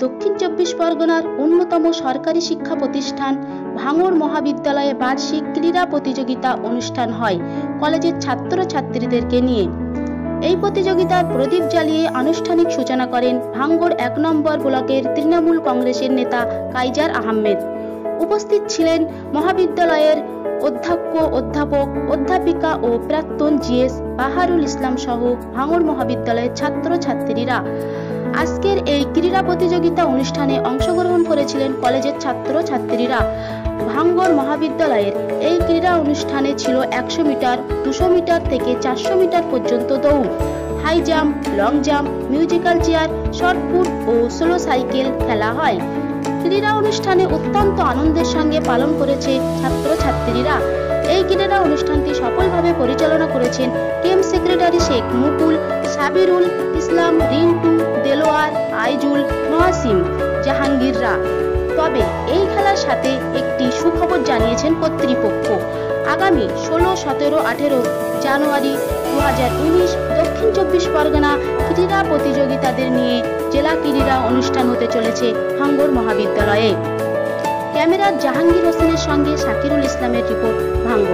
দক্ষিণ চব্বিশ পরগনার অন্যতম সরকারি শিক্ষা প্রতিষ্ঠান ভাঙড় মহাবিদ্যালয়ে বার্ষিক ক্রীড়া প্রতিযোগিতা অনুষ্ঠান হয় কলেজের ছাত্রছাত্রীদেরকে নিয়ে। এই প্রতিযোগিতার প্রদীপ জ্বালিয়ে আনুষ্ঠানিক সূচনা করেন ভাঙড় ১ নম্বর ব্লকের তৃণমূল কংগ্রেসের নেতা কাইজার আহমেদ। উপস্থিত ছিলেন মহাবিদ্যালয়ের অধ্যক্ষ, অধ্যাপক, অধ্যাপিকা ও প্রাক্তন জিএস বাহারুল ইসলাম সহ ভাঙড় মহাবিদ্যালয়ের ছাত্রছাত্রীরা। আজকের এই ক্রীড়া প্রতিযোগিতা অনুষ্ঠানে অংশগ্রহণ করেছিলেন কলেজের ছাত্রছাত্রীরা। ভাঙড় মহাবিদ্যালয়ের এই ক্রীড়া অনুষ্ঠানে ছিল ১০০ মিটার, ২০০ মিটার থেকে ৪০০ মিটার পর্যন্ত দৌড়, high jump, long jump, musical chair, shot put ও স্লো সাইকেল খেলা হয়। ক্রীড়া অনুষ্ঠানে অত্যন্ত আনন্দের সঙ্গে পালন করেছে ছাত্রছাত্রীরা। এই ক্রীড়া অনুষ্ঠানটি সফলভাবে পরিচালনা করেছেন টিম সেক্রেটারি শেখ মুকুল, সাবিরুল ইসলাম, রিন্টু, দেলোয়ার, আইজুল, মহাসিম, জাহাঙ্গীররা। তবে এই খেলার সাথে একটি সুখবর জানিয়েছেন কর্তৃপক্ষ। আগামী ১৬, ১৭, ১৮ জানুয়ারি ২০১৯ দক্ষিণ চব্বিশ পরগনা ক্রীড়া প্রতিযোগিতাদের নিয়ে জেলা ক্রীড়া অনুষ্ঠান হতে চলেছে ভাঙড় মহাবিদ্যালয়ে। ক্যামেরার জাহাঙ্গীর হোসেনের সঙ্গে শাকিরুল ইসলামের রিপোর্ট, ভাঙড়।